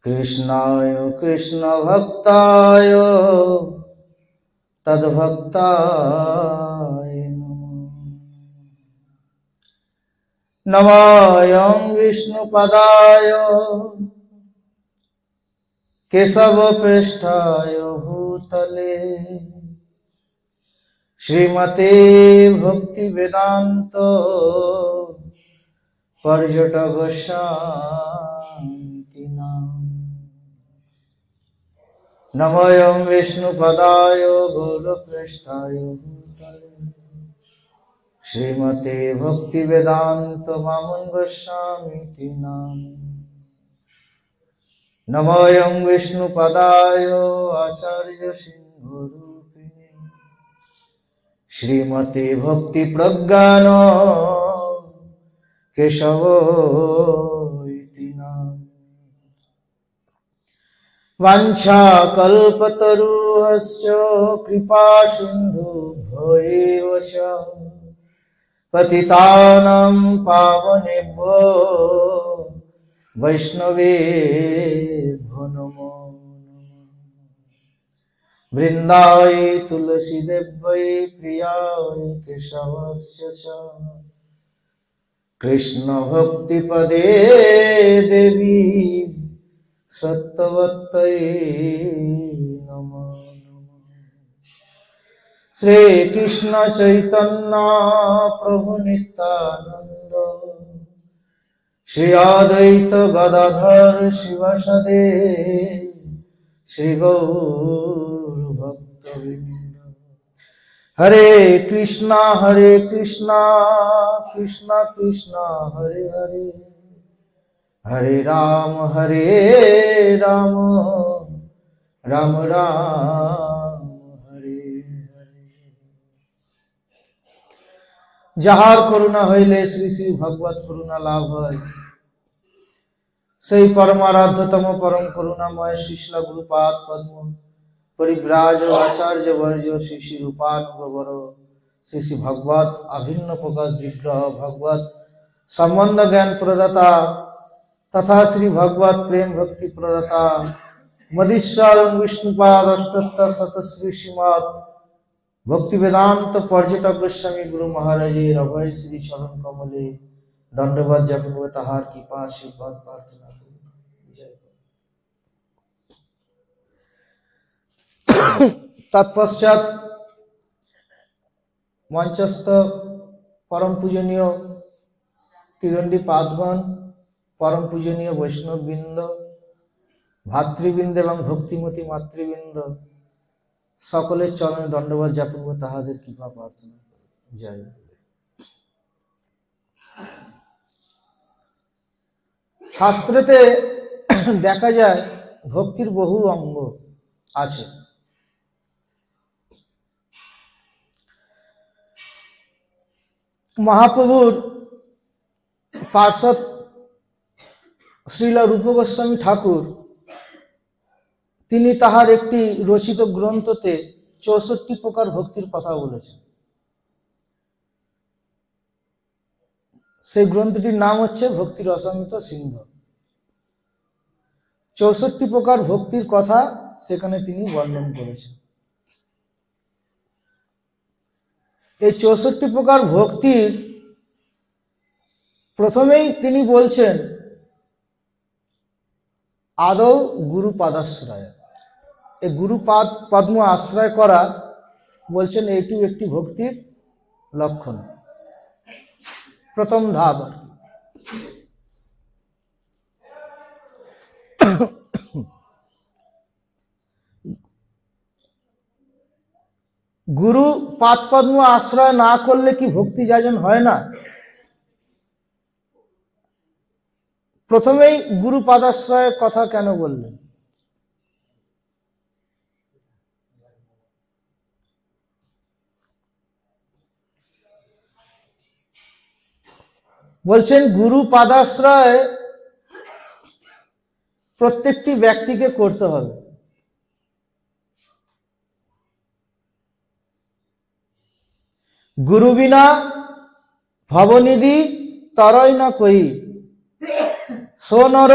कृष्णाय कृष्ण भक्ताय तद्भक्ताय नमोऽयं विष्णुपदाय केशवपृष्ठाय भूतले श्रीमते भक्तिवेदान्त पर्यटगोस्वामी नमोऽयं विष्णुपदाय गौरपृष्ठाय भूतले श्रीमते भक्तिवेदान्त मामं गोस्वामी नाम नमोऽयं विष्णुपदाय आचार्य सिंहरूपिणे श्रीमते भक्तिप्रज्ञान केशवोऽयति नाम वाञ्छाकल्पतरुश्च कृपा सिन्धुभ्यो एव च पतितानां पावनेभ्यो वैष्णवेभ्यो नमो वृन्दाय तुलसीदेव्यै प्रियाय केशवस्य च कृष्णभक्तिपदे देवी सत्तवत्तये नमः श्रीकृष्ण चैतन्य प्रभु नित्यानंद श्री अद्वैत गदाधर शिवसदे श्री गौर भक्तवृंद हरे कृष्णा कृष्णा कृष्णा हरे हरे हरे राम राम राम हरे हरे যাহার করুণা হইলে শ্রী শ্রী ভগবত করুণা লাভ হয় সেই পরমারাধ্যতম পরম করুণাময় শ্রীশিল গুরুপাদ পদ্ম পরিব্রাজ আচার্য বর্য শ্রী শ্রী রূপানুগবর শ্রী শ্রী ভগবত अभिन्न प्रकाश विग्रह भगवत संबंध ज्ञान प्रदाता तथा श्री भगवत प्रेम भक्ति प्रदाता मदीश्वर विष्णुपाद अष्टोत्तर शतश्री श्रीमद भक्ति वेदांत पर्यटक गोस्वामी गुरु महाराजेर अभय श्री चरण कमले दंडवत ज्ञापन व ताहार कृपा आशीर्वाद प्रार्थना तत्पश्चात मंचस्थ परम पूजनीय तिरंडी पादगण परम पूजनीय वैष्णवबृंद भातृबृंद एवं भक्तिमती मातृबृंद सकलेर चरणे दंडवत ज्ञापन व ताहादेर कृपा प्रार्थना जय शास्त्रेते देखा जाए भक्तिर बहु अंग आछे महाप्रभुर पार्षद श्रील रूप गोस्वामी ठाकुर তিনি তাহার একটি রচিত গ্রন্থতে ৬৪ প্রকার ভক্তির কথা বলেছেন। সেই গ্রন্থটির নাম হচ্ছে ভক্তির অসমিত সিন্ধু। ৬৪ প্রকার ভক্তির কথা সেখানে তিনি বর্ণন করেছেন। এই ৬৪ প্রকার ভক্তির প্রথমেই তিনি বলছেন আদৌ গুরুপাদাশ্রয়। এই গুরুপাদ পদ্ম আশ্রয় করা বলছেন এইটিও একটি ভক্তির লক্ষণ, প্রথম ধাপ। গুরু পাদ পদ্ম আশ্রয় না করলে কি ভক্তি যাজন হয় না? প্রথমেই গুরু পাদাশ্রয়ের কথা কেন বললেন? বলছেন গুরু পাদাশ্রয় প্রত্যেকটি ব্যক্তিকে করতে হবে। गुरु बिना भवनिधि तरय न कोई सो नर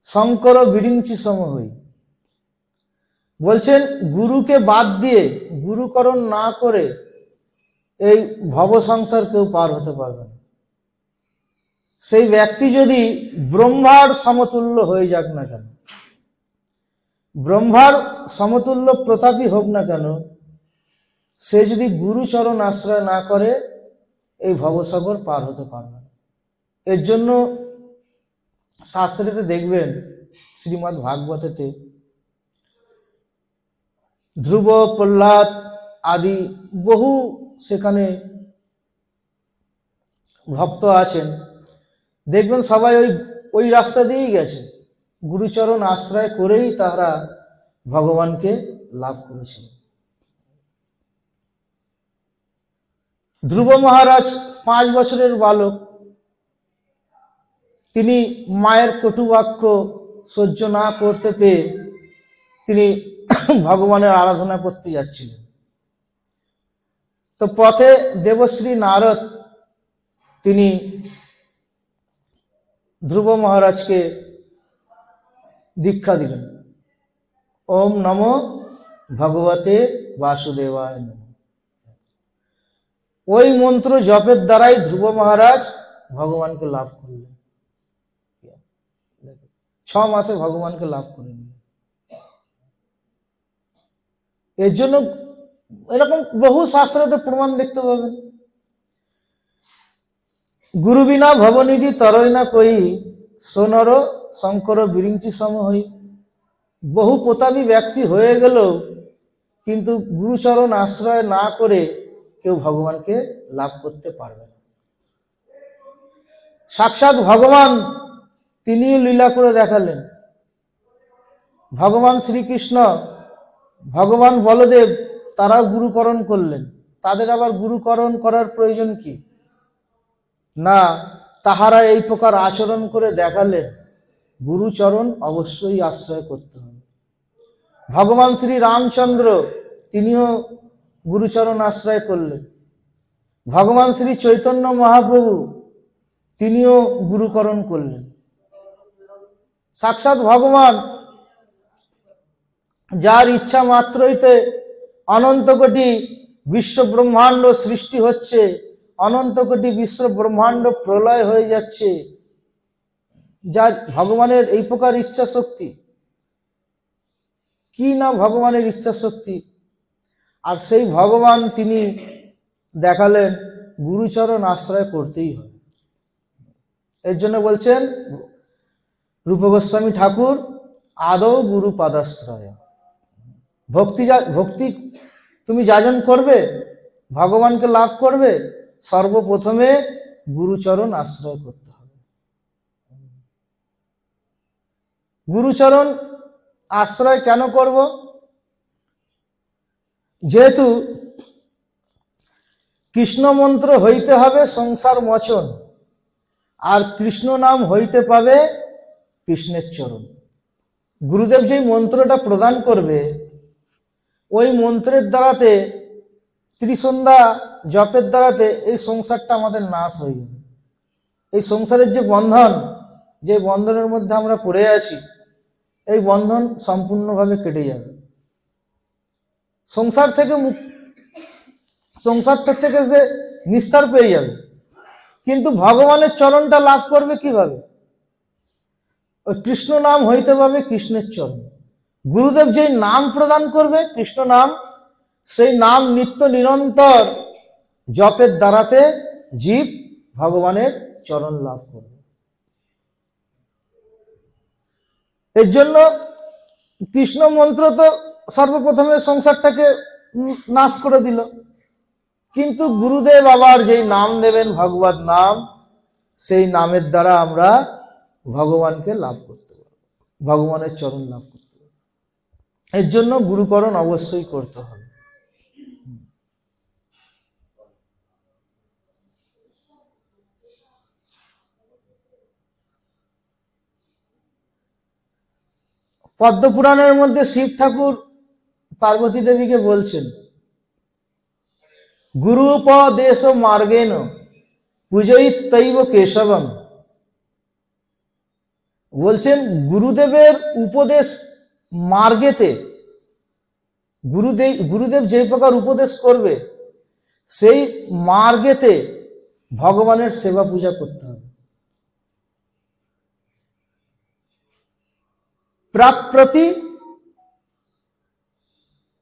শঙ্কর বিরিঞ্চি সম হই। বলছেন গুরুকে বাদ দিয়ে, গুরুকরণ না করে এই ভব সংসার কেউ পার হতে পারবে না। সেই ব্যক্তি যদি ব্রহ্মার সমতুল্য হয়ে যাক না কেন, ব্রহ্মার সমতুল্য প্রতাপী হোক না কেন, সে যদি গুরুচরণ আশ্রয় না করে এই ভবসাগর পার হতে পারবে না। এর জন্য শাস্ত্রেতে দেখবেন, শ্রীমদ্ ভাগবতেতে ধ্রুব, প্রহ্লাদ আদি বহু সেখানে ভক্ত আছেন, দেখবেন সবাই ওই রাস্তা দিয়েই গেছে, গুরুচরণ আশ্রয় করেই তারা ভগবানকে লাভ করেছেন। ধ্রুব মহারাজ 5 বছরের বালক, তিনি মায়ের কটুবাক্য সহ্য না করতে পেয়ে তিনি ভগবানের আরাধনা করতে যাচ্ছিলেন। তো পথে দেবশ্রী নারদ তিনি ধ্রুব মহারাজকে দীক্ষা দিলেন, ওম নমো ভগবতে বাসুদেবায় নমঃ। ওই মন্ত্র জপের দ্বারাই ধ্রুব মহারাজ ভগবানকে লাভ করলেন। 6 মাসে ভগবানকে লাভ করেন। এর জন্য এরকম বহু শাস্ত্রতে প্রমাণ দেখতে পাবেন। গুরু বিনা ভবনিধি তরই না কই, সোনর শঙ্কর বিরিঞ্চি সম হই। বহু প্রতাপী ব্যক্তি হয়ে গেল, কিন্তু গুরুচরণ আশ্রয় না করে কেউ ভগবানকে লাভ করতে পারবে না। সাক্ষাৎ ভগবান তিনিও লীলা করে দেখালেন। ভগবান শ্রীকৃষ্ণ, ভগবান বলদেব তারাও গুরুকরণ করলেন। তাদের আবার গুরুকরণ করার প্রয়োজন কি? না, তাহারা এই প্রকার আচরণ করে দেখালেন গুরুচরণ অবশ্যই আশ্রয় করতে হবে। ভগবান শ্রী রামচন্দ্র তিনিও গুরুচরণ আশ্রয় করলেন। ভগবান শ্রী চৈতন্য মহাপ্রভু তিনিও গুরুকরণ করলেন। সাক্ষাৎ ভগবান, যার ইচ্ছা মাত্রইতে অনন্ত কোটি বিশ্ব ব্রহ্মাণ্ড সৃষ্টি হচ্ছে, অনন্ত কোটি বিশ্ব ব্রহ্মাণ্ড প্রলয় হয়ে যাচ্ছে, যার ভগবানের এই প্রকার ইচ্ছা শক্তি, কি না ভগবানের ইচ্ছা শক্তি। আর সেই ভগবান তিনি দেখালেন গুরুচরণ আশ্রয় করতেই হবে। এর জন্য বলছেন রূপ গোস্বামী ঠাকুর, আদৌ গুরু পাদাশ্রয়। ভক্তি তুমি যাজন করবে, ভগবানকে লাভ করবে, সর্বপ্রথমে গুরুচরণ আশ্রয় করতে হবে। গুরুচরণ আশ্রয় কেন করব? যেহেতু কৃষ্ণ মন্ত্র হইতে হবে সংসার মোচন, আর কৃষ্ণ নাম হইতে পাবে কৃষ্ণের চরণ। গুরুদেব যেই মন্ত্রটা প্রদান করবে, ওই মন্ত্রের দ্বারাতে, ত্রিসন্ধ্যা জপের দ্বারাতে এই সংসারটা আমাদের নাশ হয়ে যাবে। এই সংসারের যে বন্ধন, যে বন্ধনের মধ্যে আমরা পড়ে আছি, এই বন্ধন সম্পূর্ণভাবে কেটে যাবে। সংসার থেকে যে নিস্তার পেয়ে যাবে। কিন্তু ভগবানের চরণটা লাভ করবে কিভাবে? ওই কৃষ্ণ নাম হইতে পাবে কৃষ্ণের চরণ। গুরুদেব যেই নাম প্রদান করবে, কৃষ্ণ নাম, সেই নাম নিত্য নিরন্তর জপের দ্বারাতে জীব ভগবানের চরণ লাভ করবে। এর জন্য কৃষ্ণ মন্ত্র তো সর্বপ্রথমে সংসারটাকে নাশ করে দিল, কিন্তু গুরুদেব আবার যেই নাম দেবেন ভগবত নাম, সেই নামের দ্বারা আমরা ভগবানকে লাভ করতে পারব, ভগবানের চরণ লাভ করতে পারব। এর জন্য গুরুকরণ অবশ্যই করতে হবে। পদ্মপুরাণের মধ্যে শিব ঠাকুর পার্বতী দেবীকে বলছেন, গুরুপদেশ মার্গেন পূজয়িতৈব কেশবম বলছেন গুরুদেবের উপদেশ মার্গেতে গুরুদেব যে প্রকার উপদেশ করবে সেই মার্গেতে ভগবানের সেবা পূজা করতে হবে। প্রাপ্তি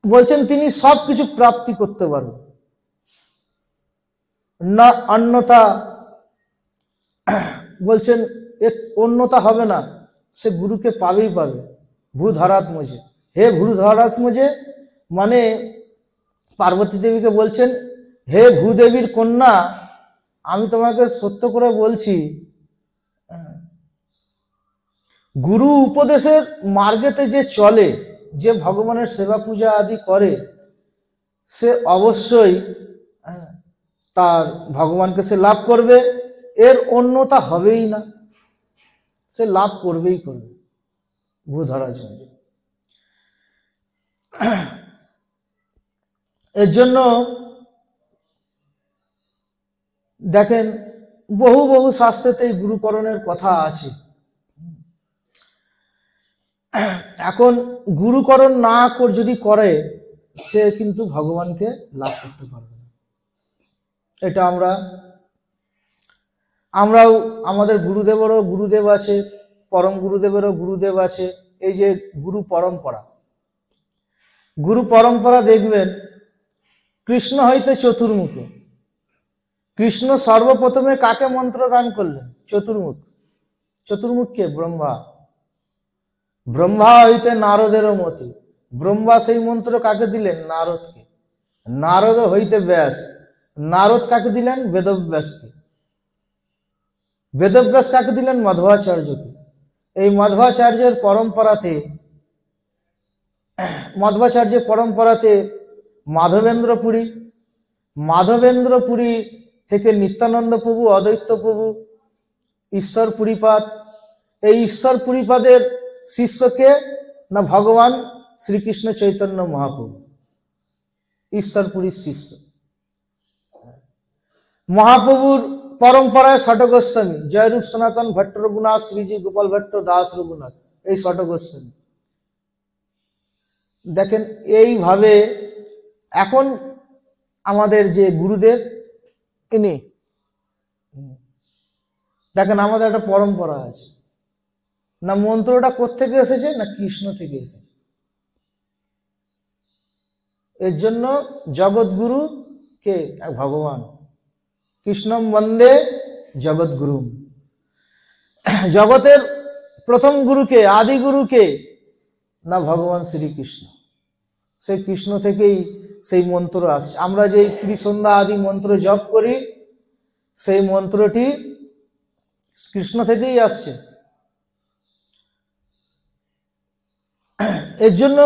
বলছেন তিনি সবকিছু প্রাপ্তি করতে পারবেন না, অন্যতা বলছেন অন্যতা হবে না, সে গুরুকে পাবেই পাবে। ভূধরাত মুঝে, হে ভূধরাত মুঝে, মানে পার্বতী দেবীকে বলছেন হে ভূদেবীর কন্যা, আমি তোমাকে সত্য করে বলছি, গুরু উপদেশের মার্গেতে যে চলে, যে ভগবানের সেবা পূজা আদি করে, সে অবশ্যই তার ভগবানকে সে লাভ করবে, এর অন্যতা হবেই না, সে লাভ করবেই করবে। ভূধরাজ এর জন্য দেখেন বহু বহু শাস্ত্রেতে এই গুরুকরণের কথা আছে। এখন গুরুকরণ না যদি করে, সে কিন্তু ভগবানকে লাভ করতে পারবে না। এটা আমরাও আমাদের গুরুদেবেরও গুরুদেব আছে, পরম গুরুদেবেরও গুরুদেব আছে। এই যে গুরু পরম্পরা দেখবেন কৃষ্ণ হইতে চতুর্মুখ, কৃষ্ণ সর্বপ্রথমে কাকে মন্ত্র দান করলেন? চতুর্মুখ কে? ব্রহ্মা হইতে নারদেরও মতি, ব্রহ্মা সেই মন্ত্র কাকে দিলেন? নারদকে। নারদ হইতে ব্যাস, নারদ কাকে দিলেন? বেদব্যাসকে। বেদব্যাস কাকে দিলেন? মাধবাচার্যকে। এই মাধবাচার্যের পরম্পরাতে মাধবেন্দ্রপুরী থেকে নিত্যানন্দ প্রভু, অদ্বৈত প্রভু, ঈশ্বর পুরীপাদ, এই ঈশ্বর পুরীপাদের শিষ্যকে না ভগবান শ্রীকৃষ্ণ চৈতন্য মহাপ্রভু, ঈশ্বরপুরীর শিষ্য। মহাপ্রভুর পরম্পরায় ষট গোস্বামী, জয়রূপ সনাতন ভট্ট রঘুনাথ, শ্রীজি গোপাল ভট্ট, দাস রঘুনাথ, এই ষট গোস্বামী। দেখেন এইভাবে এখন আমাদের যে গুরুদেব ইনি, দেখেন আমাদের একটা পরম্পরা আছে না, মন্ত্রটা কোত্থেকে এসেছে? না কৃষ্ণ থেকে এসেছে। এর জন্য জগৎগুরু কে? ভগবান। কৃষ্ণম বন্দে জগৎগুরু। জগতের প্রথম গুরুকে, আদি গুরুকে? না ভগবান শ্রীকৃষ্ণ। সেই কৃষ্ণ থেকেই সেই মন্ত্র আসছে। আমরা যে ত্রিসন্ধ্যা আদি মন্ত্র জপ করি, সেই মন্ত্রটি কৃষ্ণ থেকেই আসছে। এর জন্য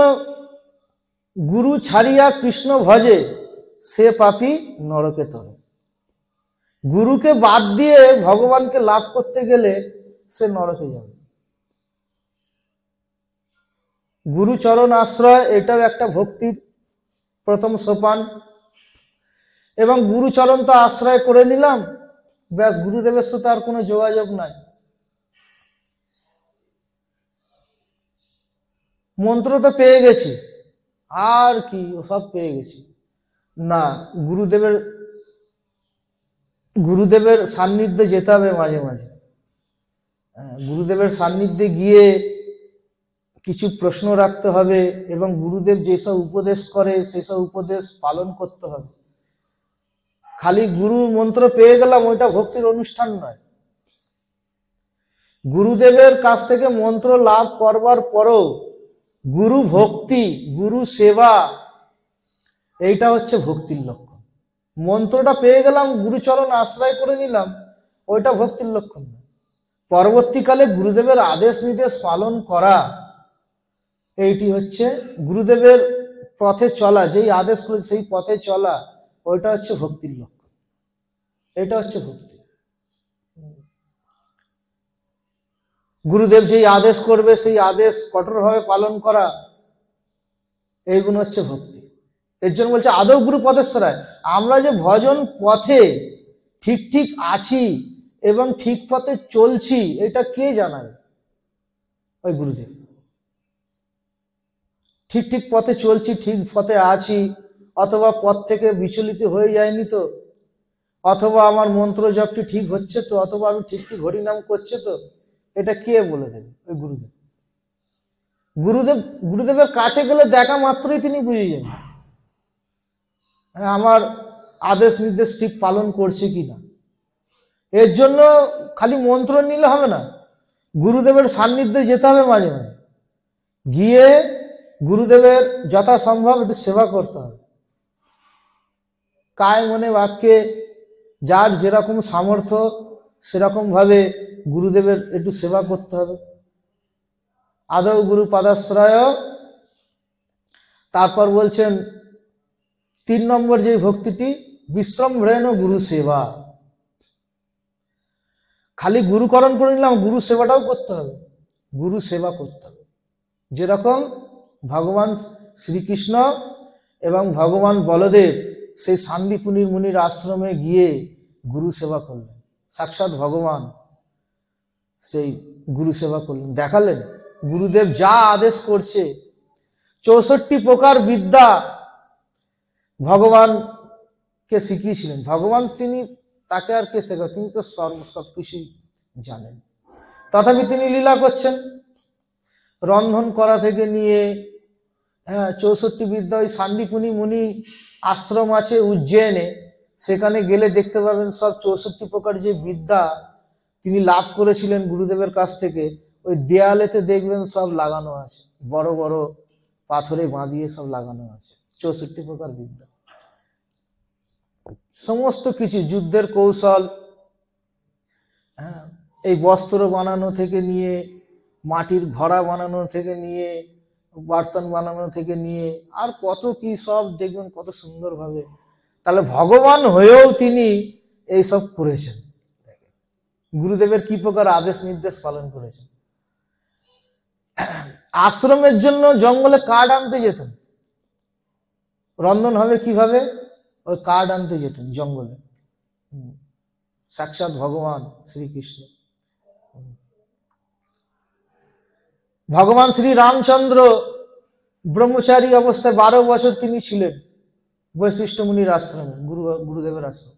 গুরু ছাড়িয়া কৃষ্ণ ভজে, সে পাপী নরকে তরে। গুরুকে বাদ দিয়ে ভগবানকে লাভ করতে গেলে সে নরকে যাবে। গুরুচরণ আশ্রয়, এটাও একটা ভক্তির প্রথম সোপান। এবং গুরুচরণ তো আশ্রয় করে নিলাম, ব্যাস, গুরুদেবের সাথে আর কোনো যোগাযোগ নাই। মন্ত্র তো পেয়ে গেছি, আর কি সব পেয়ে গেছি না, গুরুদেবের সান্নিধ্যে যেতে হবে মাঝে মাঝে। গুরুদেবের সান্নিধ্যে গিয়ে কিছু প্রশ্ন রাখতে হবে এবং গুরুদেব যেসব উপদেশ করে সেসব উপদেশ পালন করতে হবে। খালি গুরু মন্ত্র পেয়ে গেলাম, ওইটা ভক্তির অনুষ্ঠান নয়। গুরুদেবের কাছ থেকে মন্ত্র লাভ করবার পরও গুরু ভক্তি, গুরু সেবা, এইটা হচ্ছে ভক্তির লক্ষণ। মন্ত্রটা পেয়ে গেলাম, গুরুচরণ আশ্রয় করে নিলাম, ওইটা ভক্তির লক্ষণ না। পরবর্তীকালে গুরুদেবের আদেশ নির্দেশ পালন করা, এইটি হচ্ছে গুরুদেবের পথে চলা, যেই আদেশ করে সেই পথে চলা, ওইটা হচ্ছে ভক্তির লক্ষণ। এটা হচ্ছে ভক্তি। গুরুদেব যেই আদেশ করবে সেই আদেশ কঠোরভাবে পালন করা, এইগুলো হচ্ছে ভক্তি। এর জন্য বলছে আদৌ গুরু পদেশ্বরায়। আমরা যে ভজন পথে ঠিক আছি এবং ঠিক পথে চলছি, এটা কে জানাবে? ওই গুরুদেব। ঠিক ঠিক পথে চলছি, ঠিক পথে আছি, অথবা পথ থেকে বিচলিত হয়ে যায়নি তো, অথবা আমার মন্ত্র জপটি ঠিক হচ্ছে তো, অথবা আমি ঠিক ঠিক হরিনাম করছে তো, এটা কে বলে দেবে? ওই গুরুদেব। গুরুদেব গুরুদেবের কাছে গেলে দেখা মাত্রই তিনি বুঝে যাবেন আমার আদেশ নির্দেশ ঠিক পালন করছে কিনা। এর জন্য খালি মন্ত্র নিলে হবে না, গুরুদেবের সান্নিধ্যে যেতে হবে, মাঝে মাঝে গিয়ে গুরুদেবের যথাসম্ভব একটু সেবা করতে হবে। কায় মনে বাক্যে যার যেরকম সামর্থ্য সেরকম ভাবে গুরুদেবের একটু সেবা করতে হবে। আদৌ গুরু পাদাশ্রয়। তারপর বলছেন 3 নম্বর যে ভক্তিটি, বিশ্রম্ভ্রেণ গুরু সেবা। খালি গুরুকরণ করে নিলাম, গুরু সেবাটাও করতে হবে, গুরু সেবা করতে হবে। যেরকম ভগবান শ্রীকৃষ্ণ এবং ভগবান বলদেব সেই শান্তিপুনী মুনির আশ্রমে গিয়ে গুরু সেবা করলেন, সাক্ষাৎ ভগবান সেই গুরু সেবা করলেন, দেখালেন গুরুদেব যা আদেশ করছে। 64 প্রকার বিদ্যা ভগবানকে শিখিয়েছিলেন। ভগবান তিনি, তাকে আর কে শেখা, তিনি তো সবকিছুই জানেন। তথাপি তিনি লীলা করছেন, রন্ধন করা থেকে নিয়ে 64 বিদ্যা। ওই শান্তিপুনী মুনি আশ্রম আছে উজ্জয়নে, সেখানে গেলে দেখতে পাবেন সব 64 প্রকার যে বিদ্যা তিনি লাভ করেছিলেন গুরুদেবের কাছ থেকে, ওই দেয়ালেতে দেখবেন সব লাগানো আছে, বড় বড় পাথরে বাঁধিয়ে সব লাগানো আছে 64 প্রকার বিদ্যা। সমস্ত কিছু, যুদ্ধের কৌশল, এই বস্ত্র বানানো থেকে নিয়ে, মাটির ঘড়া বানানো থেকে নিয়ে, বর্তন বানানো থেকে নিয়ে, আর কত কি সব দেখবেন কত সুন্দরভাবে। তাহলে ভগবান হয়েও তিনি এই সব করেছেন। গুরুদেবের কি প্রকার আদেশ নির্দেশ পালন করেছেন। আশ্রমের জন্য জঙ্গলে কাঠ আনতে যেতেন, রন্ধন হবে কিভাবে, ওই কাঠ আনতে যেতেন জঙ্গলে, সাক্ষাৎ ভগবান শ্রীকৃষ্ণ। ভগবান শ্রী রামচন্দ্র ব্রহ্মচারী অবস্থায় 12 বছর তিনি ছিলেন বৈশিষ্ট্য মুনির আশ্রমে, গুরুদেবের আশ্রম।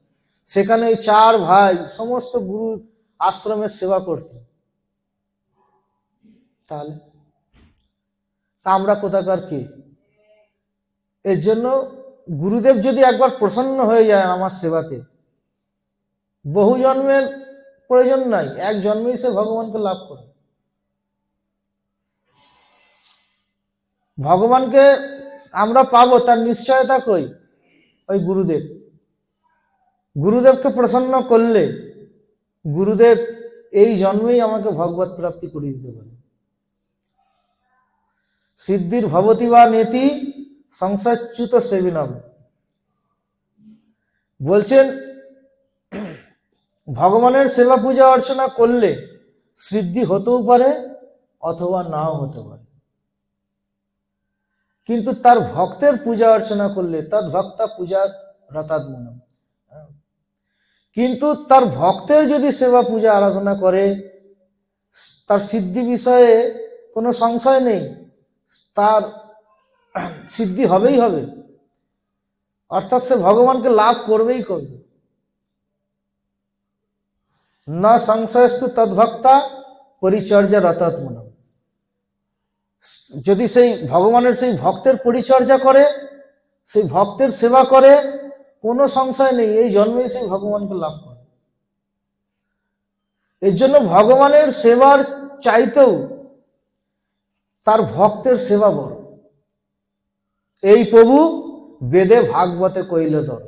সেখানে 4 ভাই সমস্ত গুরু আশ্রমের সেবা করতেন। তাহলে আমরা কোথাকার কে? এর জন্য গুরুদেব যদি একবার প্রসন্ন হয়ে যায় আমার সেবাতে, বহু জন্মের প্রয়োজন নাই, এক জন্মেই সে ভগবানকে লাভ করে। ভগবানকে আমরা পাবো তার নিশ্চয়তা কই? ওই গুরুদেব। গুরুদেবকে প্রসন্ন করলে গুরুদেব এই জন্মেই আমাকে ভগবত প্রাপ্তি করিয়ে দিতে পারে। সিদ্ধির ভবতি বা নেতি সংসাচ্যুত সেবিনম। বলছেন ভগবানের সেবা পূজা অর্চনা করলে সিদ্ধি হতেও পারে অথবা নাও হতে পারে, কিন্তু তার ভক্তের পূজা অর্চনা করলে তদ ভক্তা পূজা রতাত্মনম। কিন্তু তার ভক্তের যদি সেবা পূজা আরাধনা করে, তার সিদ্ধি বিষয়ে কোনো সংশয় নেই, তার সিদ্ধি হবেই হবে, অর্থাৎ সে ভগবানকে লাভ করবেই করবে। না সংশয়স্তু তদ্ভক্তা পরিচর্যা রতাত্মনম। যদি সেই ভগবানের সেই ভক্তের পরিচর্যা করে, সেই ভক্তের সেবা করে, কোনো সংশয় নেই এই জন্মেই সেই ভগবানকে লাভ করে। এর জন্য ভগবানের সেবার চাইতেও তার ভক্তের সেবা বড়। এই প্রভু বেদে ভাগবতে কইল ধর।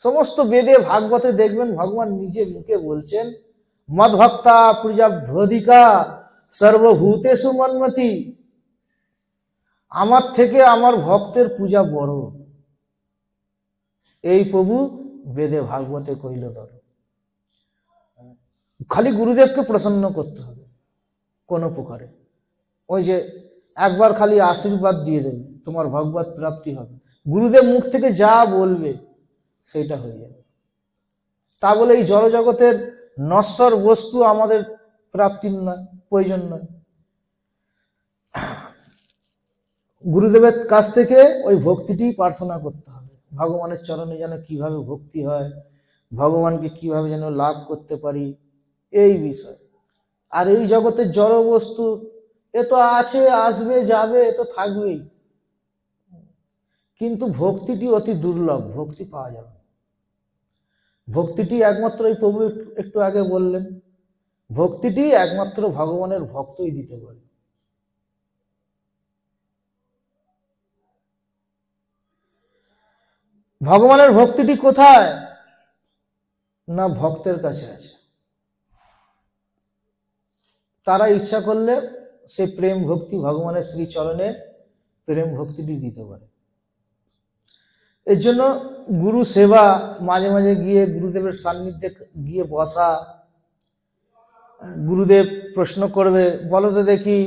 সমস্ত বেদে ভাগবতে দেখবেন ভগবান নিজে মুখে বলছেন, মদ্ভক্তা পূজাভ্যধিকা সর্বভূতেষু মন্মতি। আমার থেকে আমার ভক্তের পূজা বড়। এই প্রভু বেদে ভাগবতে কইল ধর। খালি গুরুদেবকে প্রসন্ন করতে হবে কোন প্রকারে। ওই যে একবার খালি আশীর্বাদ দিয়ে দেবে, তোমার ভগবত প্রাপ্তি হবে। গুরুদেব মুখ থেকে যা বলবে সেইটা হয়ে যাবে। তা বলে এই জড়জগতের নশ্বর বস্তু আমাদের প্রাপ্তির নয়, প্রয়োজন নয়। গুরুদেবের কাছ থেকে ওই ভক্তিটি প্রার্থনা করতে হবে, ভগবানের চরণে যেন কিভাবে ভক্তি হয়, ভগবানকে কিভাবে যেন লাভ করতে পারি, এই বিষয়। আর এই জগতের জড় বস্তু এ তো আছে, আসবে, যাবে, এ তো থাকবেই, কিন্তু ভক্তিটি অতি দুর্লভ, ভক্তি পাওয়া যাবে। ভক্তিটি একমাত্র এই প্রভু একটু আগে বললেন, ভক্তিটি একমাত্র ভগবানের ভক্তই দিতে পারে। ভগবানের ভক্তিটি কোথায়? না ভক্তের কাছে আছে। তারা ইচ্ছা করলে সে প্রেম ভক্তি ভগবানের শ্রী চরণে প্রেম ভক্তিটি দিতে পারে। এর জন্য গুরু সেবা, মাঝে মাঝে গিয়ে গুরুদেবের সান্নিধ্যে গিয়ে বসা, গুরুদেব প্রশ্ন করবে, বলো তো দেখি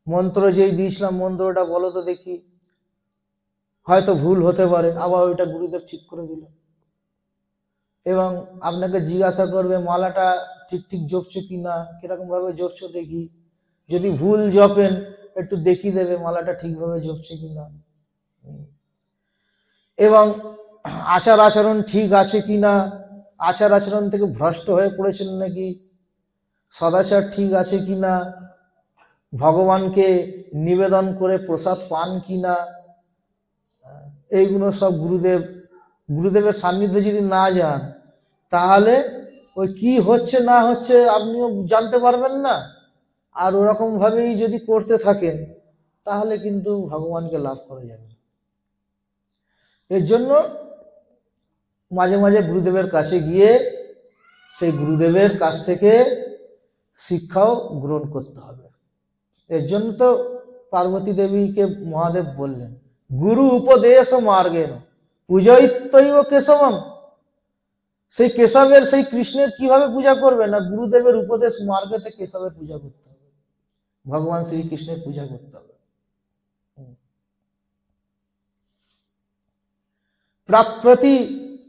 মন্ত্র যেই দিয়েছিলাম মন্ত্রটা বলো তো দেখি, হয়তো ভুল হতে পারে, আবার ওইটা গুরুদেব ঠিক করে দিল। এবং আপনাকে জিজ্ঞাসা করবে মালাটা ঠিক ঠিক জপছো কি না, কিরকম ভাবে জপছো দেখি, যদি ভুল জপেন একটু দেখিয়ে দেবে মালাটা ঠিকভাবে জপছে কিনা, এবং আচার আচরণ ঠিক আছে কিনা, আচার আচরণ থেকে ভ্রষ্ট হয়ে পড়েছেন নাকি, সদাচার ঠিক আছে কিনা, ভগবানকে নিবেদন করে প্রসাদ পান কিনা, এইগুলো সব গুরুদেবের সান্নিধ্যে যদি না যান তাহলে ওই কি হচ্ছে না হচ্ছে আপনিও জানতে পারবেন না। আর ওরকম ভাবেই যদি করতে থাকেন তাহলে কিন্তু ভগবানকে লাভ করা যাবে। এর জন্য মাঝে মাঝে গুরুদেবের কাছে গিয়ে সেই গুরুদেবের কাছ থেকে শিক্ষাও গ্রহণ করতে হবে। এর জন্য তো পার্বতী দেবীকে মহাদেব বললেন, গুরু উপদেশ মার্গেন পূজয়িত্বৈব কেশবম। সেই কেশবের, সেই কৃষ্ণের কিভাবে পূজা করবে? না গুরুদেবের উপদেশ মার্গেতে কেশবের পূজা করতে হবে, ভগবান শ্রীকৃষ্ণের পূজা করতে হবে। প্রাপ্তি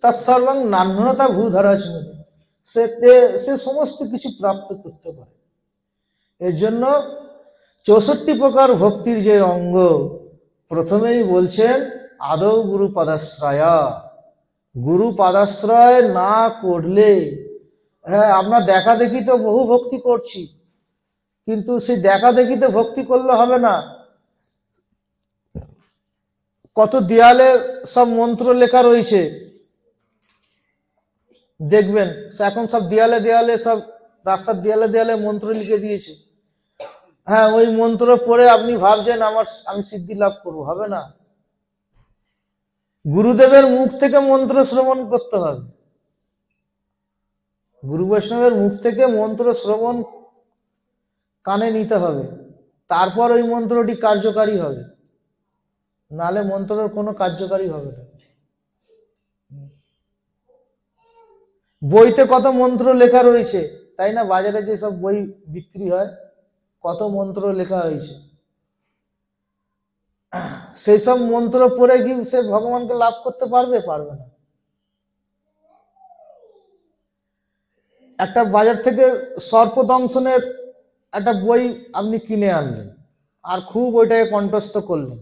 তৎসর্বং নান্যতা ভূধরাস্মৃতি, সে সমস্ত কিছু প্রাপ্ত করতে পারে। এর জন্য 64 প্রকার ভক্তির যে অঙ্গ, প্রথমেই বলছেন আদৌ গুরু পদাশ্রয়া। গুরু পদাশ্রয় না করলে, হ্যাঁ আমরা দেখা দেখি তো বহু ভক্তি করছি, কিন্তু সেই দেখা দেখিতে ভক্তি করলে হবে না। কত দেয়ালে সব মন্ত্র লেখা রয়েছে, দেখবেন এখন সব দেয়ালে দেয়ালে, সব রাস্তার দেয়ালে দেয়ালে মন্ত্র লিখে দিয়েছে। হ্যাঁ ওই মন্ত্র পড়ে আপনি ভাবছেন আমি সিদ্ধি লাভ করবো, হবে না। গুরুদেবের মুখ থেকে মন্ত্র শ্রবণ করতে হবে, গুরু বৈষ্ণবের মুখ থেকে মন্ত্র শ্রবণ কানে নিতে হবে, তারপর ওই মন্ত্রটি কার্যকারী হবে, নালে মন্ত্রের কোনো কার্যকারী হবে না। বইতে কত মন্ত্র লেখা রয়েছে, তাই না? বাজারে যেসব বই বিক্রি হয় কত মন্ত্র লেখা হয়েছে, সেই সব মন্ত্র পড়ে কি সে ভগবানকে লাভ করতে পারবে? পারবে না। একটা বাজার থেকে সর্পদংশনের একটা বই আপনি কিনে আনলেন আর খুব ওইটাকে কণ্ঠস্থ করলেন,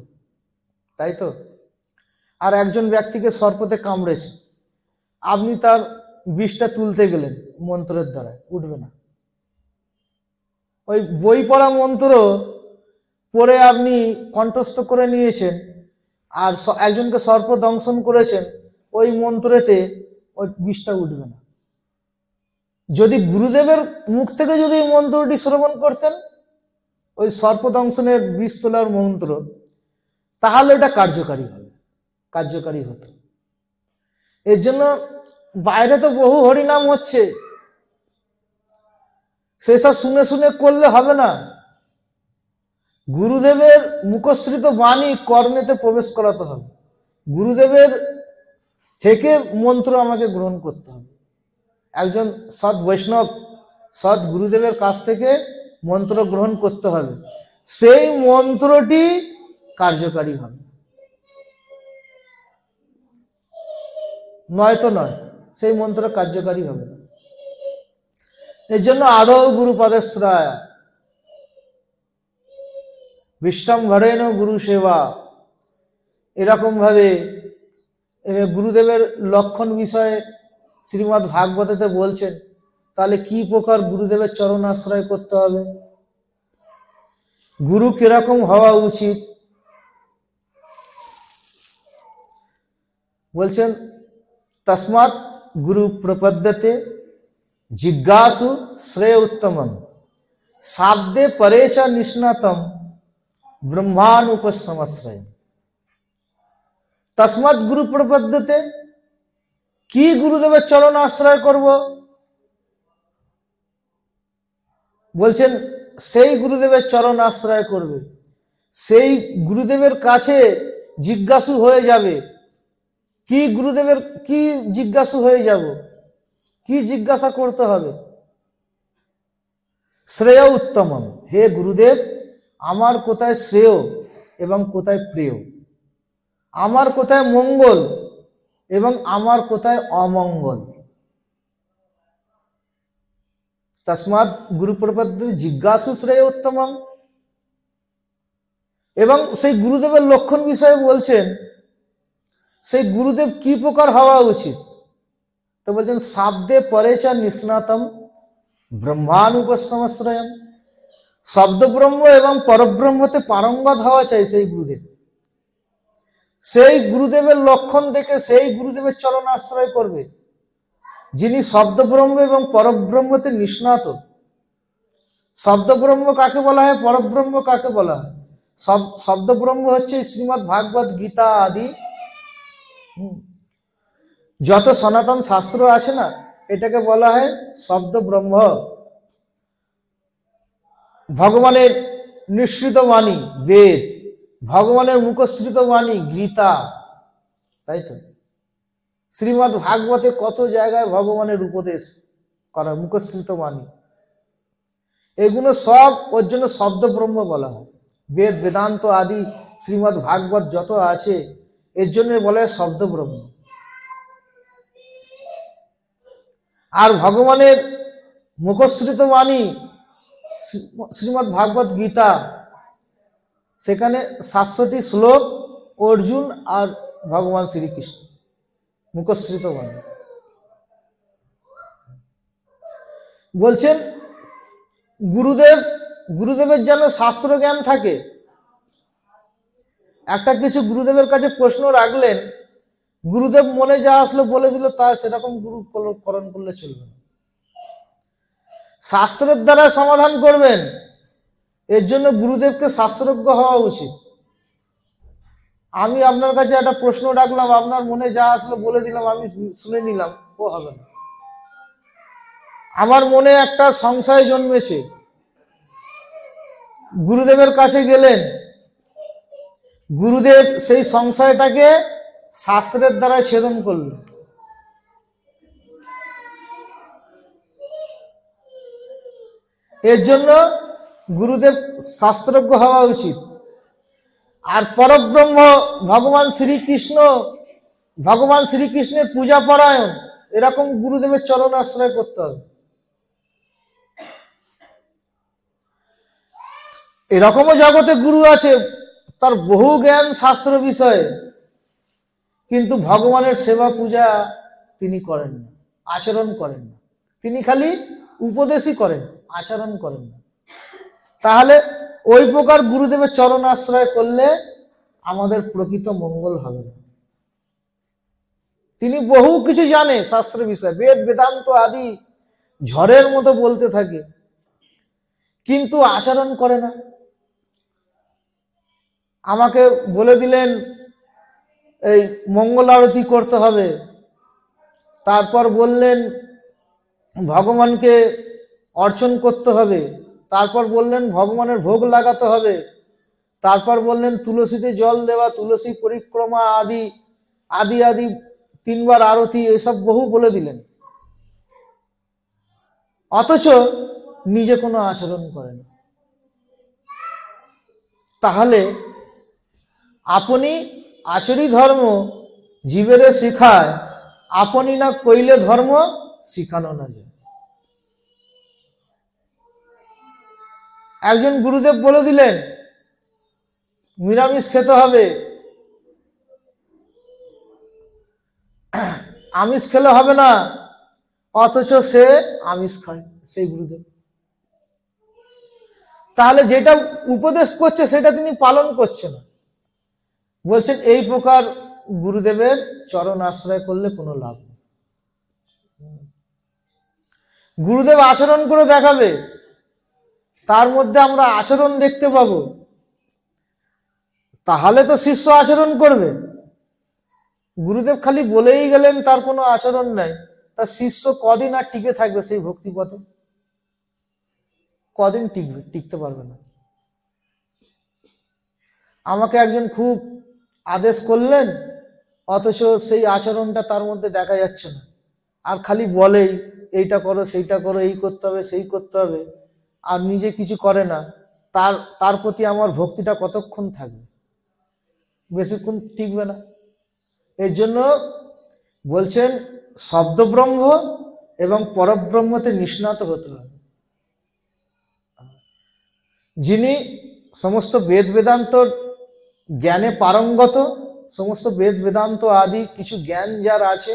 তাই তো? আর একজন ব্যক্তিকে সর্পতে কামড়েছে, আপনি তার বিষটা তুলতে গেলেন, মন্ত্রের দ্বারা উঠবে না। ওই বই পড়া মন্ত্র পড়ে আপনি কণ্ঠস্থ করে নিয়েছেন, আর একজনকে সর্প দংশন করেছেন, ওই মন্ত্রেতে ওই বিষটা উঠবে না। যদি গুরুদেবের মুখ থেকে যদি এই মন্ত্রটি শ্রবণ করতেন, ওই সর্প দংশনের বিষ তোলার মন্ত্র, তাহলে এটা কার্যকারী হতো। এর জন্য বাইরে তো বহু হরিনাম হচ্ছে, সেসব শুনে শুনে করলে হবে না। গুরুদেবের মুখশ্রিত বাণী কর্ণেতে প্রবেশ করাতে হবে, গুরুদেবের থেকে মন্ত্র আমাকে গ্রহণ করতে হবে। একজন সৎ বৈষ্ণব, সৎ গুরুদেবের কাছ থেকে মন্ত্র গ্রহণ করতে হবে, সেই মন্ত্রটি কার্যকারী হবে, নয়তো নয়, সেই মন্ত্র কার্যকারী হবে না। এর জন্য আদৌ গুরু পদাশ্রয়, বিশ্বম্ভরেণ গুরু সেবা, এরকম ভাবে গুরুদেবের লক্ষণ বিষয়ে শ্রীমদ্ ভাগবতেতে বলছেন। তাহলে কি প্রকার গুরুদেবের চরণ আশ্রয় করতে হবে, গুরু কিরকম হওয়া উচিত বলছেন। তস্মাৎ গুরু প্রপদ্যতে জিজ্ঞাসু শ্রেয় উত্তমম সাধ্যে পরে চ নিষ্ণাতম ব্রহ্মানুপসমাশ্রয়। তস্মাৎ গুরু প্রপদ্যতে, কি গুরুদেবের চরণ আশ্রয় করব বলছেন, সেই গুরুদেবের চরণ আশ্রয় করবে, সেই গুরুদেবের কাছে জিজ্ঞাসু হয়ে যাবে। কি গুরুদেবের কি জিজ্ঞাসু হয়ে যাব, কি জিজ্ঞাসা করতে হবে? শ্রেয় উত্তমম, হে গুরুদেব আমার কোথায় শ্রেয় এবং কোথায় প্রিয়, আমার কোথায় মঙ্গল এবং আমার কোথায় অমঙ্গল। তস্মাৎ গুরু প্রপদ্যতে জিজ্ঞাসু শ্রেয় উত্তমম। এবং সেই গুরুদেবের লক্ষণ বিষয়ে বলছেন, সেই গুরুদেব কি প্রকার হওয়া উচিত। তো বলছেন শাব্দে পরে চ নিষ্ণাতম ব্রহ্মানুপসমাশ্রয়ম, শব্দ ব্রহ্ম এবং পরব্রহ্মতে পারঙ্গত হওয়া চাই সেই গুরুদেব। সেই গুরুদেবের লক্ষণ দেখে সেই গুরুদেবের চরণ আশ্রয় করবে, যিনি শব্দ ব্রহ্ম এবং পরব্রহ্মতে নিষ্ণাত। শব্দ ব্রহ্ম কাকে বলা হয়, পরব্রহ্ম কাকে বলা হয়? শব্দ ব্রহ্ম হচ্ছে শ্রীমদ্ ভাগবত গীতা আদি যত সনাতন শাস্ত্র আছে না, এটাকে বলা হয় শব্দ ব্রহ্ম। ভগবানের নিঃসৃত বাণী বেদ, ভগবানের মুখশ্রিত বাণী গীতা, তাই তো। শ্রীমদ্ ভাগবতে কত জায়গায় ভগবানের উপদেশ করা, মুখশ্রিত বাণী, এগুলো সব ওর জন্য শব্দ ব্রহ্ম বলা হয়। বেদ বেদান্ত আদি শ্রীমদ্ ভাগবত যত আছে এর জন্য বলা হয় শব্দ ব্রহ্ম। আর ভগবানের মুখশ্রিত বাণী শ্রীমদ্ ভাগবত গীতা, সেখানে 700টি শ্লোক অর্জুন আর ভগবান শ্রীকৃষ্ণ মুখশ্রিত বাণী। বলছেন গুরুদেবের যেন শাস্ত্র জ্ঞান থাকে। একটা কিছু গুরুদেবের কাছে প্রশ্ন রাখলেন, গুরুদেব মনে যা আসলো বলে দিল, তা সেরকম গুরুকরণ করলে চলবে না। শাস্ত্রের দ্বারা সমাধান করবেন, এর জন্য গুরুদেবকে শাস্ত্রজ্ঞ হওয়া উচিত। আমি আপনার কাছে একটা প্রশ্ন রাখলাম, আপনার মনে যা আসলো বলে দিলাম, আমি শুনে নিলাম, ও হবে না। আমার মনে একটা সংশয় জন্মেছে, গুরুদেবের কাছে গেলেন, গুরুদেব সেই সংশয়টাকে শাস্ত্রের দ্বারা ছেদন করলেন। এর জন্য গুরুদেব শাস্ত্রজ্ঞ হওয়া উচিত। আর পরব্রহ্ম ভগবান শ্রীকৃষ্ণের পূজা পরায়ণ, এরকম গুরুদেবের চরণ আশ্রয় করতে হবে। এরকমও জগতে গুরু আছে, তার বহু জ্ঞান শাস্ত্র বিষয়ে, কিন্তু ভগবানের সেবা পূজা তিনি করেন না, আচরণ করেন না। তিনি খালি উপদেশই করেন, আচরণ করেন না। তাহলে ওই প্রকার গুরুদেবের চরণ আশ্রয় করলে আমাদের প্রকৃত মঙ্গল হবে না। তিনি বহু কিছু জানে শাস্ত্র বিষয়ে, বেদ বেদান্ত আদি ঝড়ের মতো বলতে থাকে, কিন্তু আচরণ করে না। আমাকে বলে দিলেন এই মঙ্গল আরতি করতে হবে, তারপর বললেন ভগবানকে অর্চন করতে হবে, তারপর বললেন ভগবানের ভোগ লাগাতে হবে, তারপর বললেন তুলসীতে জল দেওয়া, তুলসী পরিক্রমা আদি আদি আদি 3 বার আরতি, এসব বহু বলে দিলেন। অথচ নিজে কোনো আচরণ করেন। তাহলে আপনি আচরি ধর্ম জীবেরে শিখায়, আপনি না কইলে ধর্ম শিখানো না যায়। একজন গুরুদেব বলে দিলেন নিরামিষ খেতে হবে, আমিষ খেলে হবে না, অথচ সে আমিষ খায় সেই গুরুদেব। তাহলে যেটা উপদেশ করছে সেটা তিনি পালন করছেন না। বলছেন এই প্রকার গুরুদেবের চরণ আশ্রয় করলে কোনো লাভ নেই। গুরুদেব আচরণ করে দেখাবে, তার মধ্যে আমরা আচরণ দেখতে পাবো, তাহলে তো শিষ্য আচরণ করবে। গুরুদেব খালি বলেই গেলেন, তার কোনো আচরণ নাই, তার শিষ্য কদিন আর টিকে থাকবে সেই ভক্তি পথে? কদিন টিকবে? টিকতে পারবে না। আমাকে একজন খুব আদেশ করলেন, অথচ সেই আচরণটা তার মধ্যে দেখা যাচ্ছে না, আর খালি বলেই এইটা করো সেইটা করো, এই করতে হবে সেই করতে হবে, আর নিজে কিছু করে না। তার প্রতি আমার ভক্তিটা কতক্ষণ থাকবে? বেশিক্ষণ টিকবে না। এর জন্য বলছেন শব্দব্রহ্ম এবং পরব্রহ্মতে নিষ্ণাত হতে হবে। যিনি সমস্ত বেদ বেদান্ত জ্ঞানে পারঙ্গত, সমস্ত বেদ বেদান্ত আদি কিছু জ্ঞান যার আছে,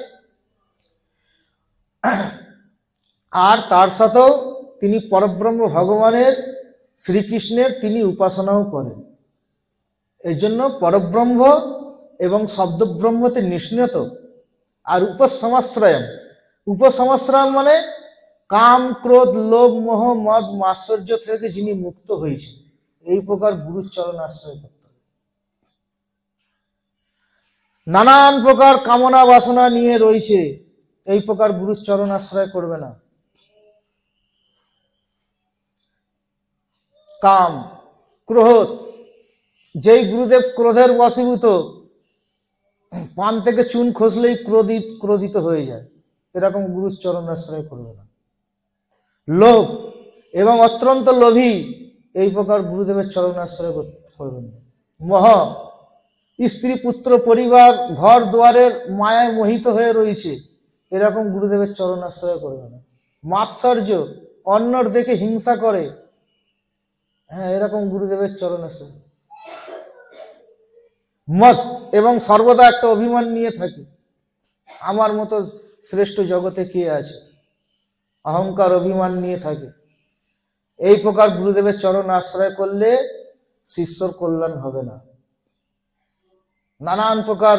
আর তার সাথেও তিনি পরব্রহ্ম ভগবানের শ্রীকৃষ্ণের তিনি উপাসনাও করেন। এই জন্য পরব্রহ্ম এবং শব্দব্রহ্মতে নিষ্ণত। আর উপসমাশ্রয়ম, উপসমাশ্রয়ম মানে কাম ক্রোধ লোভ মোহ মদ মাশ্চর্য থেকে যিনি মুক্ত হয়েছেন, এই প্রকার গুরুর চরণ আশ্রয় করতে হবে। নানান প্রকার কামনা বাসনা নিয়ে রয়েছে, এই প্রকার গুরুর চরণ আশ্রয় করবে না। কাম ক্রোধ, যেই গুরুদেব ক্রোধের বশীভূত, পান থেকে চুন খসলেই ক্রোধিত হয়ে যায়, এরকম গুরুর চরণ আশ্রয় করবে না। লোভ এবং অত্যন্ত লোভী, এই প্রকার গুরুদেবের চরণ আশ্রয় করবেন না। মোহ, স্ত্রী পুত্র পরিবার ঘর দুয়ারের মায়ায় মোহিত হয়ে রয়েছে, এরকম গুরুদেবের চরণ আশ্রয় করবে না। মাৎসর্য, অন্যর দেখে হিংসা করে, হ্যাঁ, এরকম গুরুদেবের চরণ আশ্রয়। মত এবং সর্বদা একটা অভিমান নিয়ে থাকে, আমার মতো শ্রেষ্ঠ জগতে কে আছে, অহংকার অভিমান নিয়ে থাকে, এই প্রকার গুরুদেবের চরণ আশ্রয় করলে শিষ্যর কল্যাণ হবে না। নানান প্রকার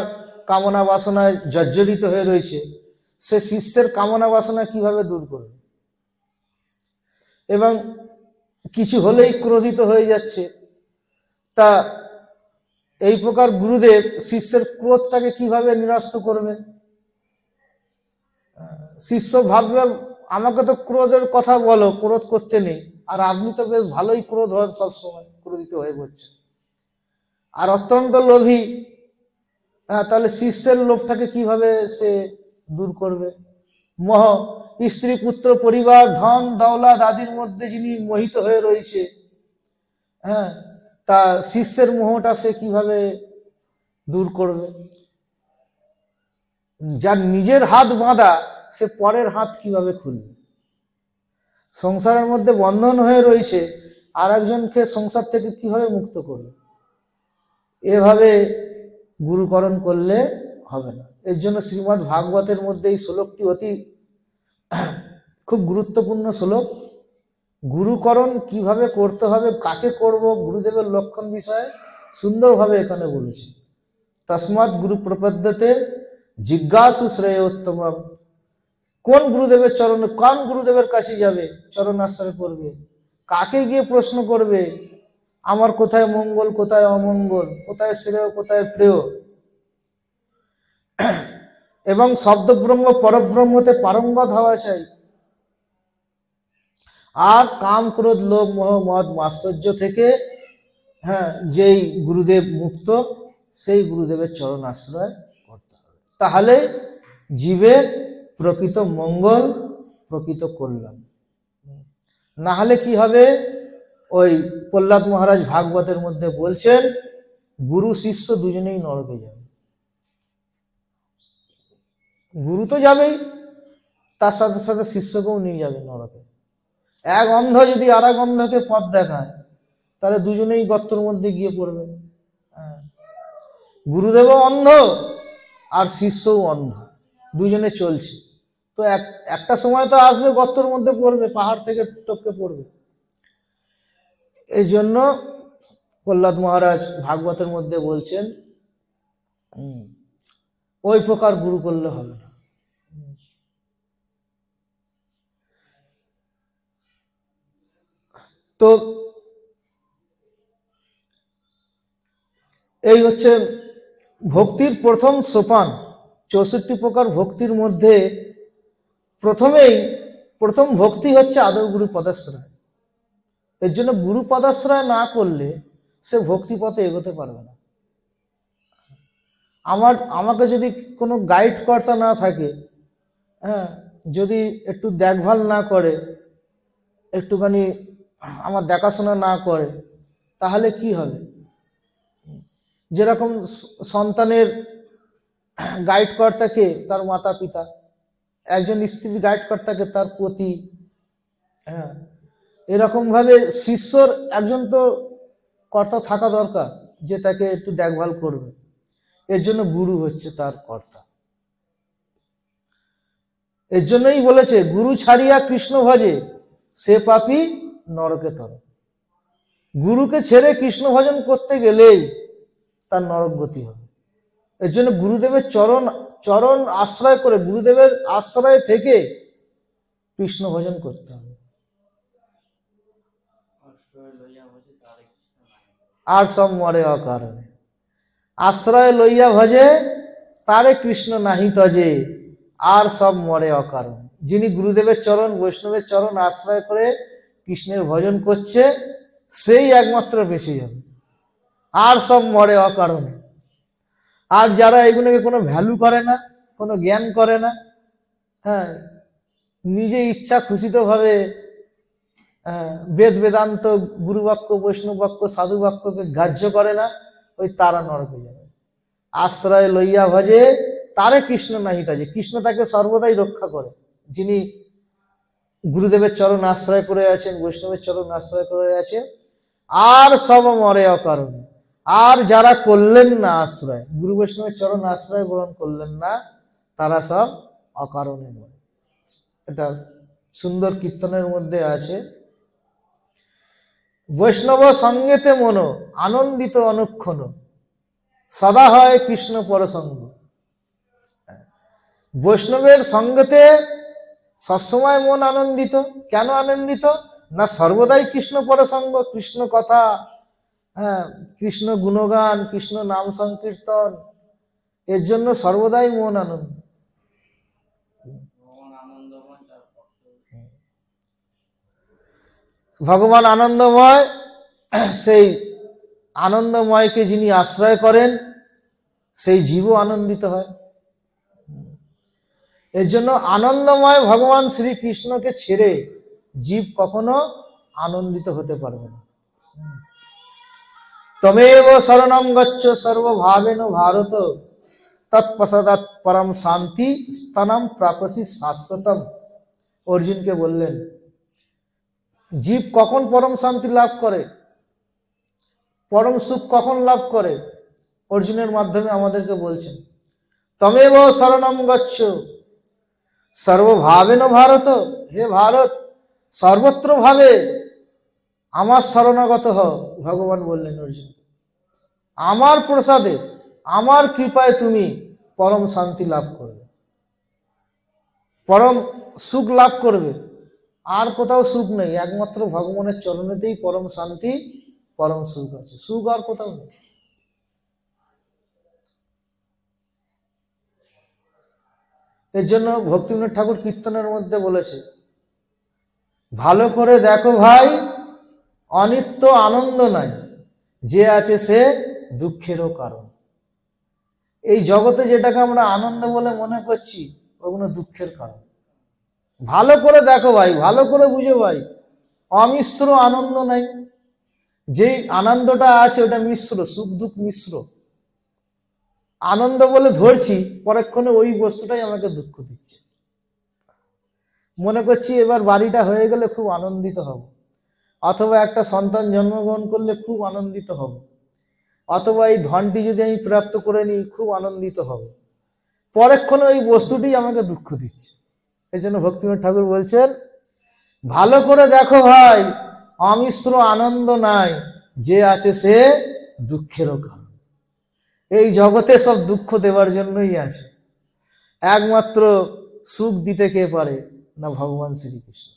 কামনা বাসনায় জর্জরিত হয়ে রয়েছে, সে শিষ্যের কামনা বাসনা কিভাবে দূর করবে? এবং কিছু হলেই ক্রোধিত হয়ে যাচ্ছে, তা এই প্রকার গুরুদেব শিষ্যের ক্রোধটাকে কিভাবে নিরস্ত করবে? শিষ্য ভাববে আমাকে তো ক্রোধের কথা বলো, ক্রোধ করতে নেই, আর আপনি তো বেশ ভালোই ক্রোধ হন, সবসময় ক্রোধিত হয়ে পড়ছে, আর অত্যন্ত লোভী, তাহলে শিষ্যের লোভটাকে কিভাবে সে দূর করবে? মোহ, স্ত্রী পুত্র পরিবার ধন দৌলত আদির মধ্যে যিনি মোহিত হয়ে রয়েছে, হ্যাঁ, তা শিষ্যের মোহটা সে কিভাবে দূর করবে? যার নিজের হাত বাঁধা, সে পরের হাত কিভাবে খুলবে? সংসারের মধ্যে বন্ধন হয়ে রয়েছে, আর একজনকে সংসার থেকে কিভাবে মুক্ত করবে? এভাবে গুরুকরণ করলে হবে না। এর জন্য শ্রীমদ্ ভাগবতের মধ্যে এই শ্লোকটি অতি খুব গুরুত্বপূর্ণ শ্লোক। গুরুকরণ কিভাবে করতে হবে, কাকে করব, গুরুদেবের লক্ষণ বিষয়ে সুন্দরভাবে এখানে বলেছে। তস্মাৎ গুরু প্রপদ্যতে জিজ্ঞাসু শ্রেয়োত্তম। কোন গুরুদেবের চরণে, কোন গুরুদেবের কাছে যাবে, চরণ আশ্রয় করবে, কাকে গিয়ে প্রশ্ন করবে আমার কোথায় মঙ্গল কোথায় অমঙ্গল, কোথায় শ্রেয় কোথায় প্রেয়, এবং শব্দব্রহ্ম পরব্রহ্মতে পারঙ্গত হওয়া চাই। আর কাম ক্রোধ লোভ মোহ মদ মাশ্চর্য থেকে, হ্যাঁ, যেই গুরুদেব মুক্ত, সেই গুরুদেবের চরণ আশ্রয় করতে হবে। তাহলে জীবের প্রকৃত মঙ্গল, প্রকৃত কল্যাণ। না হলে কি হবে? ওই প্রহ্লাদ মহারাজ ভাগবতের মধ্যে বলছেন, গুরু শিষ্য দুজনেই নরকে যাবে। গুরু তো যাবেই, তার সাথে সাথে শিষ্যকেও নিয়ে যাবে নরকে। এক অন্ধ যদি আর এক অন্ধকে পথ দেখায়, তাহলে দুজনেই গর্তের মধ্যে গিয়ে পড়বে। গুরুদেবও অন্ধ আর শিষ্যও অন্ধ, দুজনে চলছে। তো একটা সময় তো আসবে গর্তের মধ্যে পড়বে, পাহাড় থেকে টপকে পড়বে। এই জন্য প্রহ্লাদ মহারাজ ভাগবতের মধ্যে বলছেন ওই প্রকার গুরু করলে হবে না। তো এই হচ্ছে ভক্তির প্রথম সোপান। 64 প্রকার ভক্তির মধ্যে প্রথম ভক্তি হচ্ছে আদৌ গুরু পদাশ্রয়। এর জন্য গুরু পদাশ্রয় না করলে সে ভক্তি পথে এগোতে পারবে না। আমাকে যদি কোনো গাইড কর্তা না থাকে, হ্যাঁ, যদি একটু দেখভাল না করে, একটুখানি আমার দেখাশোনা না করে, তাহলে কি হবে? যেরকম সন্তানের গাইড কর্তাকে তার মাতা পিতা, একজন স্ত্রীর গাইড কর্তাকে তার পতি, হ্যাঁ, এরকম ভাবে শিষ্যর একজন তো কর্তা থাকা দরকার যে তাকে একটু দেখভাল করবে। এর জন্য গুরু হচ্ছে তার কর্তা। এর জন্যই বলেছে গুরু ছাড়িয়া কৃষ্ণ ভজে সে পাপী নরকে তরে। গুরুকে ছেড়ে কৃষ্ণ ভজন করতে গেলেই তার নরক গতি হবে। এর জন্য গুরুদেবের চরণ আশ্রয় করে, গুরুদেবের আশ্রয় থেকে কৃষ্ণ ভজন করতে হবে। আর সব মরে অকারণে, আশ্রয় লইয়া ভজে তারে কৃষ্ণ নাহি তজে, আর সব মরে অকারণে। যিনি গুরুদেবের চরণ, বৈষ্ণবের চরণ আশ্রয় করে কৃষ্ণের ভজন করছে, সেই একমাত্র বেঁচে যাবে, আর সব মরে অকারণে। আর যারা এগুলোকে কোনো ভ্যালু করে না, কোনো জ্ঞান করে না, হ্যাঁ, নিজে ইচ্ছা খুশিত ভাবে বেদ বেদান্ত গুরু বাক্য, বৈষ্ণব বাক্য, সাধু বাক্যকে গ্রাহ্য করে না, ওই তারা নরকে যাবে। আশ্রয় লইয়া ভজে তারে কৃষ্ণ নাহি তজে, কৃষ্ণ তাকে সর্বদাই রক্ষা করে। যিনি গুরুদেবের চরণ আশ্রয় করে আছেন, বৈষ্ণবের চরণ আশ্রয় করে আছে, আর সব মরে অকারণে। আর যারা করলেন না আশ্রয়, গুরু বৈষ্ণবের চরণ আশ্রয় গ্রহণ করলেন না, তারা সব অকারণে মরে। এটা সুন্দর কীর্তনের মধ্যে আছে, বৈষ্ণব সঙ্গেতে মন আনন্দিত অনুক্ষণ, সদা হয় কৃষ্ণ পরসঙ্গ। বৈষ্ণবের সঙ্গেতে সবসময় মন আনন্দিত। কেন আনন্দিত? না সর্বদাই কৃষ্ণ পরসঙ্গ, কৃষ্ণ কথা, হ্যাঁ, কৃষ্ণ গুণগান, কৃষ্ণ নাম সংকীর্তন, এর জন্য সর্বদাই মন আনন্দ। ভগবান আনন্দময়, সেই আনন্দময়কে যিনি আশ্রয় করেন সেই জীবও আনন্দিত হয়। এর জন্য আনন্দময় ভগবান শ্রীকৃষ্ণকে ছেড়ে জীব কখনো আনন্দিত হতে পারবে না। তমেব শরণম গচ্ছ সর্বভাবেন ভারত, তৎপশ্চাৎ পরম শান্তি স্থানম প্রাপসি শাশ্বতম। অর্জুনকে বললেন জীব কখন পরম শান্তি লাভ করে, পরম সুখ কখন লাভ করে, অর্জুনের মাধ্যমে আমাদেরকে বলছেন তমেব শরণম গচ্ছ সর্বভাবেন ভারত, হে ভারত সর্বত্র ভাবে আমার শরণাগত হও। ভগবান বললেন অর্জুন, আমার প্রসাদে, আমার কৃপায় তুমি পরম শান্তি লাভ করবে, পরম সুখ লাভ করবে। আর কোথাও সুখ নেই, একমাত্র ভগবানের চরণেতেই পরম শান্তি, পরম সুখ আছে, সুখ আর কোথাও নেই। এর জন্য ভক্তিবিনোদ ঠাকুর কীর্তনের মধ্যে বলেছে, ভালো করে দেখো ভাই অনিত্য আনন্দ নাই, যে আছে সে দুঃখেরও কারণ। এই জগতে যেটাকে আমরা আনন্দ বলে মনে করছি, ওগুলো দুঃখের কারণ। ভালো করে দেখো ভাই, ভালো করে বুঝো ভাই, অমিশ্র আনন্দ নাই। যেই আনন্দটা আছে ওটা মিশ্র, সুখ দুঃখ মিশ্র। আনন্দ বলে ধরছি, পরক্ষণে ওই বস্তুটাই আমাকে দুঃখ দিচ্ছে। মনে করছি এবার বাড়িটা হয়ে গেলে খুব আনন্দিত হব, অথবা একটা সন্তান জন্মগ্রহণ করলে খুব আনন্দিত হব, অথবা এই ধনটি যদি আমি প্রাপ্ত করে নিই খুব আনন্দিত হব, পরক্ষণে ওই বস্তুটি আমাকে দুঃখ দিচ্ছে। এই জন্য ভক্তিবিনোদ ঠাকুর বলছেন, ভালো করে দেখো ভাই, অমিশ্র আনন্দ নাই, যে আছে সে দুঃখেরও কারণ। এই জগতে সব দুঃখ দেওয়ার জন্যই আছে, একমাত্র সুখ দিতে কে পারে না ভগবান শ্রীকৃষ্ণ।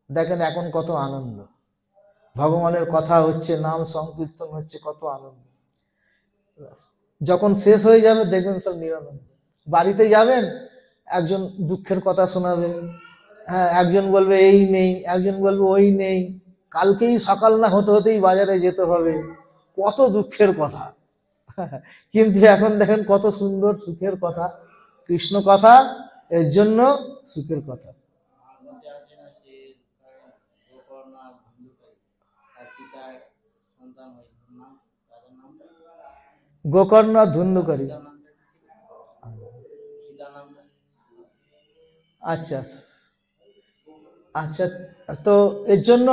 দেখেন এখন কত আনন্দ, ভগবানের কথা হচ্ছে, নাম সংকীর্তন হচ্ছে, কত আনন্দ। যখন শেষ হয়ে যাবে দেখবেন সব নিরানন্দ। বাড়িতে যাবেন, একজন দুঃখের কথা শোনাবে, হ্যাঁ, একজন বলবে এই নেই, একজন বলবে ওই নেই, কালকেই সকাল না হতে হতেই বাজারে যেতে হবে, কত দুঃখের কথা। কিন্তু এখন দেখেন কত সুন্দর সুখের কথা, কৃষ্ণ কথা, এর জন্য সুখের কথা। গোকর্ণ ধুন্ধুকারী, আচ্ছা আচ্ছা। তো এর জন্য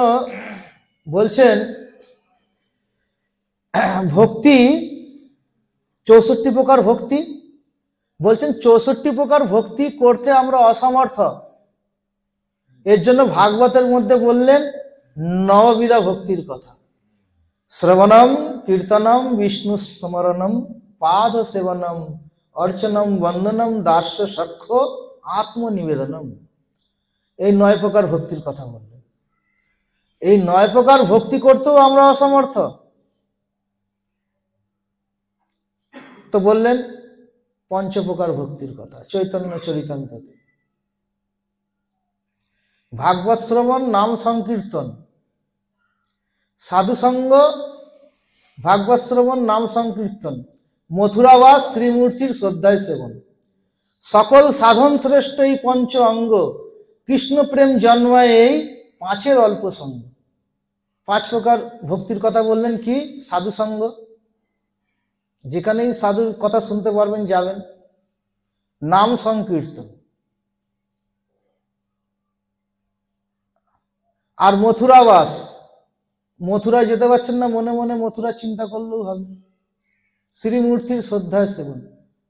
বলছেন ভক্তি 64 প্রকার ভক্তি, বলছেন 64 প্রকার ভক্তি করতে আমরা অসমর্থ। এর জন্য ভাগবতের মধ্যে বললেন নববিধা ভক্তির কথা, শ্রবণম কীর্তনম বিষ্ণু স্মরণম পাদ সেবনম অর্চনম বন্দনম দাস্য সখ্য আত্মনিবেদনম। এই 9 প্রকার ভক্তির কথা বললেন। এই 9 প্রকার ভক্তি করতেও আমরা অসমর্থ। তো বললেন 5 প্রকার ভক্তির কথা চৈতন্য চরিতামৃতে, ভাগবত শ্রবণ, নাম সংকীর্তন, সাধুসঙ্গ, ভাগবত শ্রবণ, নাম সংকীর্তন, মথুরাবাস, শ্রীমূর্তির শ্রদ্ধায় সেবন, সকল সাধন শ্রেষ্ঠ এই 5 অঙ্গ, কৃষ্ণ প্রেম জন্মায় এই 5-এর অল্প সঙ্গ। 5 প্রকার ভক্তির কথা বললেন কি? সাধুসঙ্গ, যেখানেই সাধুর কথা শুনতে পারবেন যাবেন, নাম সংকীর্তন, আর মথুরাবাস, মথুরা যেতে পারছেন না, মনে মনে মথুরা চিন্তা করলেও হবে, শ্রীমূর্তির শ্রদ্ধায় সেবন,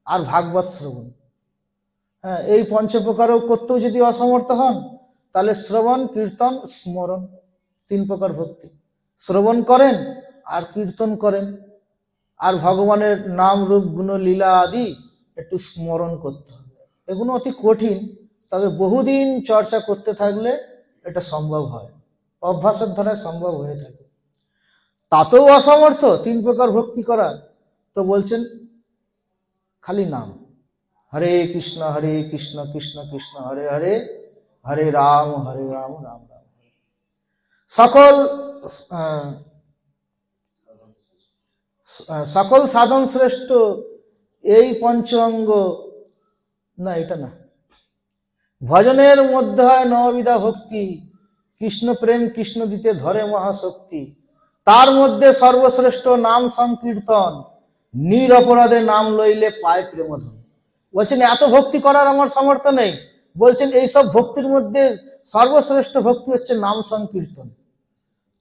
আর ভাগবত শ্রবণ। হ্যাঁ, এই 5 প্রকারও করতেও যদি অসমর্থ হন, তাহলে শ্রবণ, কীর্তন, স্মরণ, 3 প্রকার ভক্তি। শ্রবণ করেন আর কীর্তন করেন, আর ভগবানের নাম রূপ গুণ লীলা আদি একটু স্মরণ করতে হবে। এগুলো অতি কঠিন, তবে বহুদিন চর্চা করতে থাকলে এটা সম্ভব হয়, অভ্যাসের দ্বারা সম্ভব হয়ে থাকে। তাতেও অসমর্থ 3 প্রকার ভক্তি করার, তো বলছেন খালি নাম, হরে কৃষ্ণ কৃষ্ণ কৃষ্ণ হরে হরে, হরে রাম রাম রাম। সকল সাধন শ্রেষ্ঠ এই 5 অঙ্গ, না এটা না, ভজনের মধ্যে হয় নববিধা ভক্তি, কৃষ্ণ প্রেম কৃষ্ণ দিতে ধরে মহাশক্তি, তার মধ্যে সর্বশ্রেষ্ঠ নাম সংকীর্তন, নিরপরাধে নাম লইলে পায় প্রেমধন। বলছেন এত ভক্তি করার আমার সামর্থ্য নেই, বলছেন এইসব ভক্তির মধ্যে সর্বশ্রেষ্ঠ ভক্তি হচ্ছে নাম সংকীর্তন।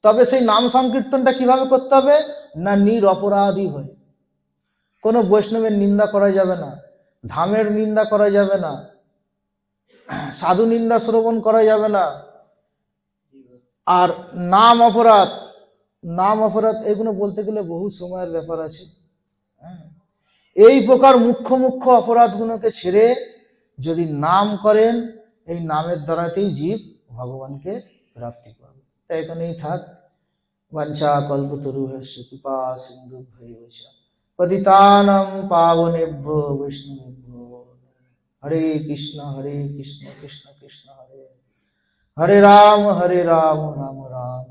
তবে সেই নাম সংকীর্তনটা কিভাবে করতে হবে না, নিরপরাধী হয়ে। কোনো বৈষ্ণবের নিন্দা করা যাবে না, ধামের নিন্দা করা যাবে না, সাধু নিন্দা শ্রবণ করা যাবে না, আর নাম অপরাধ, নাম অপরাধ এগুলো বলতে গেলে বহু সময়ের ব্যাপার আছে। এই প্রকার মুখ্য মুখ্য অপরাধগুলোকে ছেড়ে যদি নাম করেন, এই নামের দ্বারাতেই জীব ভগবানকে প্রাপ্তি করবে। তাই এখানেই থাক। বাঞ্ছা কল্পতরুভ্যশ্চ কৃপা সিন্ধুভ্যৈব চ পতিতানাং পাবনেভ্যো বৈষ্ণবেভ্যো হরে কৃষ্ণ কৃষ্ণ কৃষ্ণ হরে হরে রাম রাম রাম